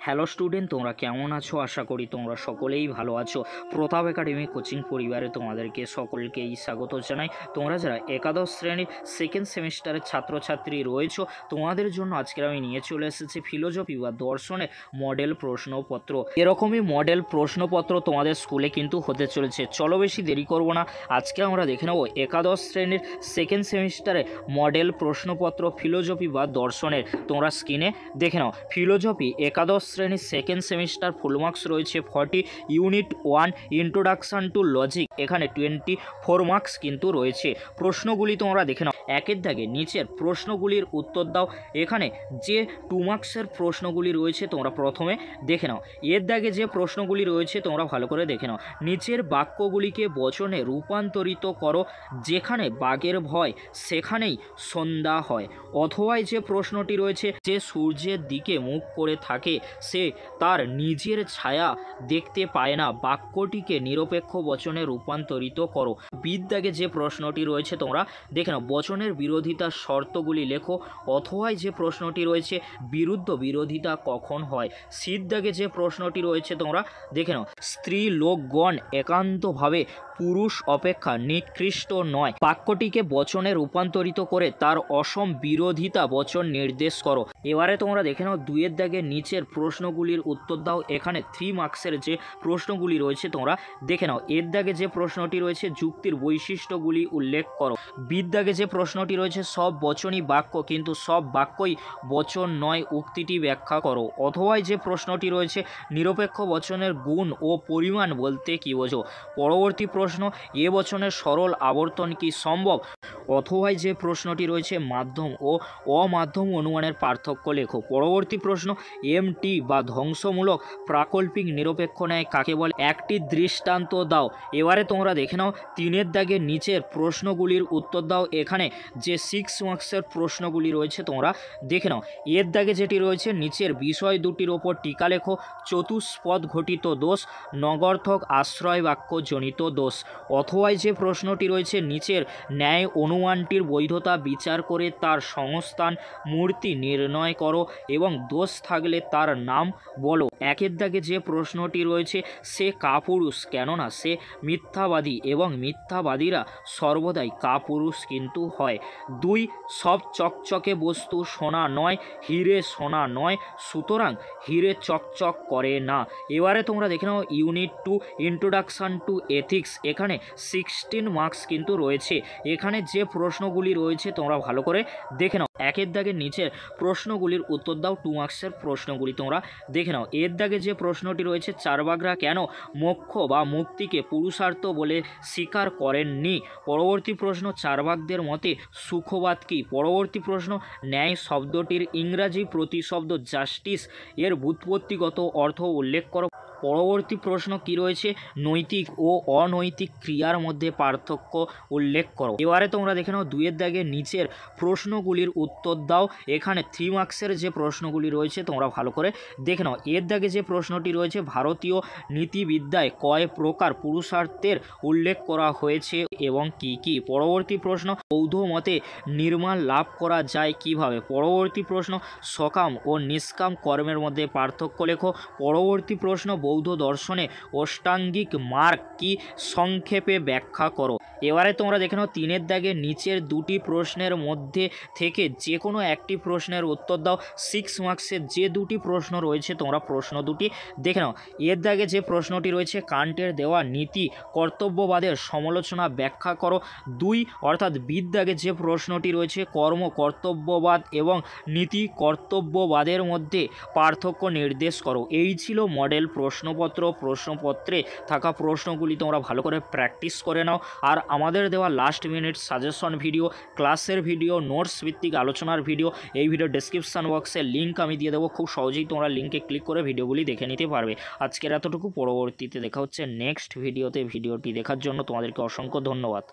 Hello student, তোমরা কেমন আছো? আশা করি তোমরা সকলেই ভালো আছো। প্রতাপ একাডেমি কোচিং পরিবারে তোমাদেরকে সকলকেই স্বাগত জানাই। তোমরা যারা একাদশ শ্রেণীর সেকেন্ড সেমিস্টারের ছাত্রছাত্রী রয়েছো, তোমাদের জন্য আজকে আমি নিয়ে চলে এসেছি ফিলোজফি বা দর্শনের মডেল প্রশ্নপত্র। এরকমই মডেল প্রশ্নপত্র তোমাদের স্কুলে কিন্তু হতে চলেছে। চলো বেশি দেরি করব না, আজকে আমরা দেখে নেব একাদশ শ্রেণীর সেকেন্ড সেমিস্টারে মডেল প্রশ্নপত্র ফিলোজফি বা দর্শনের। তোমরা স্ক্রিনে দেখে নাও। ফিলোজফি একাদশ শ্রেণীর সেকেন্ড সেমিস্টার ফুল মার্কস রয়েছে 40, ইউনিট 1 ইন্ট্রোডাকশান টু লজিক এখানে 24 মার্কস কিন্তু রয়েছে। প্রশ্নগুলি তোমরা দেখে নাও। একের দাগে নিচের প্রশ্নগুলির উত্তর দাও। এখানে যে 2 মার্কসের প্রশ্নগুলি রয়েছে তোমরা প্রথমে দেখে নাও। এর দাগে যে প্রশ্নগুলি রয়েছে তোমরা ভালো করে দেখে নাও। নিচের বাক্যগুলিকে বচনে রূপান্তরিত করো। যেখানে বাঘের ভয় সেখানেই সন্ধ্যা হয়। অথবা যে প্রশ্নটি রয়েছে, যে সূর্যের দিকে মুখ করে থাকে সে তার নিজের ছায়া দেখতে পায় না, বাক্যটিকে নিরপেক্ষ বচনে রূপান্তরিত করো। বিদ্যাগে যে প্রশ্নটি রয়েছে তোমরা দেখে নাও। বচনের বিরোধিতার শর্তগুলি লেখো। অথবা যে প্রশ্নটি রয়েছে, বিরুদ্ধ বিরোধিতা কখন হয়। সিদ্ধাগে যে প্রশ্নটি রয়েছে তোমরা দেখে নাও। স্ত্রী লোকগণ একান্তভাবে পুরুষ অপেক্ষা নিকৃষ্ট নয়, বাক্যটিকে বচনে রূপান্তরিত করে তার অসম বিরোধিতা বচন নির্দেশ করো। এবারে তোমরা দেখে নাও 2 দাগে নিচের প্রশ্নগুলির উত্তর দাও। এখানে 3 মার্কসের যে প্রশ্নগুলি রয়েছে তোমরা দেখে নাও। এর দাগে যে প্রশ্নটি রয়েছে, যুক্তির বৈশিষ্ট্যগুলি উল্লেখ করো। বিদ্যাগে যে প্রশ্নটি রয়েছে, সব বচনই বাক্য কিন্তু সব বাক্যই বচন নয়, উক্তিটি ব্যাখ্যা করো। অথবা যে প্রশ্নটি রয়েছে, নিরপেক্ষ বচনের গুণ ও পরিমাণ বলতে কী বোঝো। পরবর্তী প্রশ্ন, এ বচনের সরল আবর্তন কি সম্ভব। অথবা যে প্রশ্নটি রয়েছে, মাধ্যম ও অমাধ্যম অনুমানের পার্থক্য লেখো। পরবর্তী প্রশ্ন, এমটি বা ধ্বংসমূলক প্রাকল্পিক নিরপেক্ষ ন্যায় কাকে বলে, একটি দৃষ্টান্ত দাও। এবারে তোমরা দেখে নাও 3 দাগে নিচের প্রশ্নগুলির উত্তর দাও। এখানে যে 6 মার্কসের প্রশ্নগুলি রয়েছে তোমরা দেখে নাও। এর দাগে যেটি রয়েছে, নিচের বিষয় দুটির ওপর টিকা লেখো। চতুষ্পদ ঘটিত দোষ, নগর্থক আশ্রয় বাক্য জনিত দোষ। অথবা যে প্রশ্নটি রয়েছে, নিচের ন্যায় অনুমানটির বৈধতা বিচার করে তার সংস্থান মূর্তি নির্ণয় করো এবং দোষ থাকলে তার নাম বলো। একের দাগে যে প্রশ্নটি রয়েছে, সে কাপুরুষ কেননা সে মিথ্যাবাদী এবং মিথ্যাবাদীরা সর্বদাই কাপুরুষ কিন্তু হয়। 2, সব চকচকে বস্তু সোনা নয়, হিরে সোনা নয়, সুতরাং হিরে চকচক করে না। এবারে তোমরা দেখে নাও ইউনিট 2 ইন্ট্রোডাকশান টু এথিক্স এখানে 16 মার্কস কিন্তু রয়েছে। এখানে যে প্রশ্নগুলি রয়েছে তোমরা ভালো করে দেখে নাও। একের দাগে নিচের প্রশ্নগুলির উত্তর দাও। 2 মার্কসের প্রশ্নগুলি তোমরা দেখে নাও। এর দাগে যে প্রশ্নটি রয়েছে, চার্বাকরা কেন মোক্ষ বা মুক্তিকে পুরুষার্থ বলে স্বীকার করেননি। পরবর্তী প্রশ্ন, চার্বাকদের মতে সুখবাদ কি। পরবর্তী প্রশ্ন, ন্যায় শব্দটির ইংরাজি প্রতিশব্দ জাস্টিস এর ব্যুৎপত্তিগত অর্থ উল্লেখ করো। পরবর্তী প্রশ্ন কি রয়েছে, নৈতিক ও অনৈতিক ক্রিয়ার মধ্যে পার্থক্য উল্লেখ করো। এবারে তোমরা দেখে নাও 2 দাগে নিচের প্রশ্নগুলির উত্তর দাও। এখানে 3 মার্কসের যে প্রশ্নগুলি রয়েছে তোমরা ভালো করে দেখে নাও। এর দাগে যে প্রশ্নটি রয়েছে, ভারতীয় নীতিবিদ্যায় কয় প্রকার পুরুষার্থের উল্লেখ করা হয়েছে এবং কি কি। পরবর্তী প্রশ্ন, বৌদ্ধ মতে নির্মাণ লাভ করা যায় কিভাবে। পরবর্তী প্রশ্ন, সকাম ও নিষ্কাম কর্মের মধ্যে পার্থক্য লেখো। পরবর্তী প্রশ্ন, বৌদ্ধ দর্শনে অষ্টাঙ্গিক মার্গ কি, সংক্ষেপে ব্যাখ্যা করো। এবারে তোমরা দেখে নাও 3 দাগে নিচের 2টি প্রশ্নের মধ্যে থেকে যে কোনো একটি প্রশ্নের উত্তর দাও। 6 মার্কসের যে 2টি প্রশ্ন রয়েছে তোমরা প্রশ্ন দুটি দেখে নাও। এর দাগে যে প্রশ্নটি রয়েছে, কান্টের দেওয়া নীতি কর্তব্যবাদের সমালোচনা ব্যাখ্যা করো। 2 অর্থাৎ বিদ্যাগে যে প্রশ্নটি রয়েছে, কর্ম কর্তব্যবাদ এবং নীতি কর্তব্যবাদের মধ্যে পার্থক্য নির্দেশ করো। এই ছিল মডেল প্রশ্নপত্র। প্রশ্নপত্রে থাকা প্রশ্নগুলি তোমরা ভালো করে প্র্যাকটিস করে নাও। আর আমাদের দেওয়া লাস্ট মিনিট সাজেশন ভিডিও, ক্লাসের ভিডিও, নোটস ভিত্তিক আলোচনার ভিডিও, এই ভিডিও ডেসক্রিপশান বক্সে লিঙ্ক আমি দিয়ে দেবো। খুব সহজেই তোমরা লিঙ্কে ক্লিক করে ভিডিওগুলি দেখে নিতে পারবে। আজকের এতটুকু, পরবর্তীতে দেখা হচ্ছে নেক্সট ভিডিওতে। ভিডিওটি দেখার জন্য তোমাদেরকে অসংখ্য ধন্যবাদ।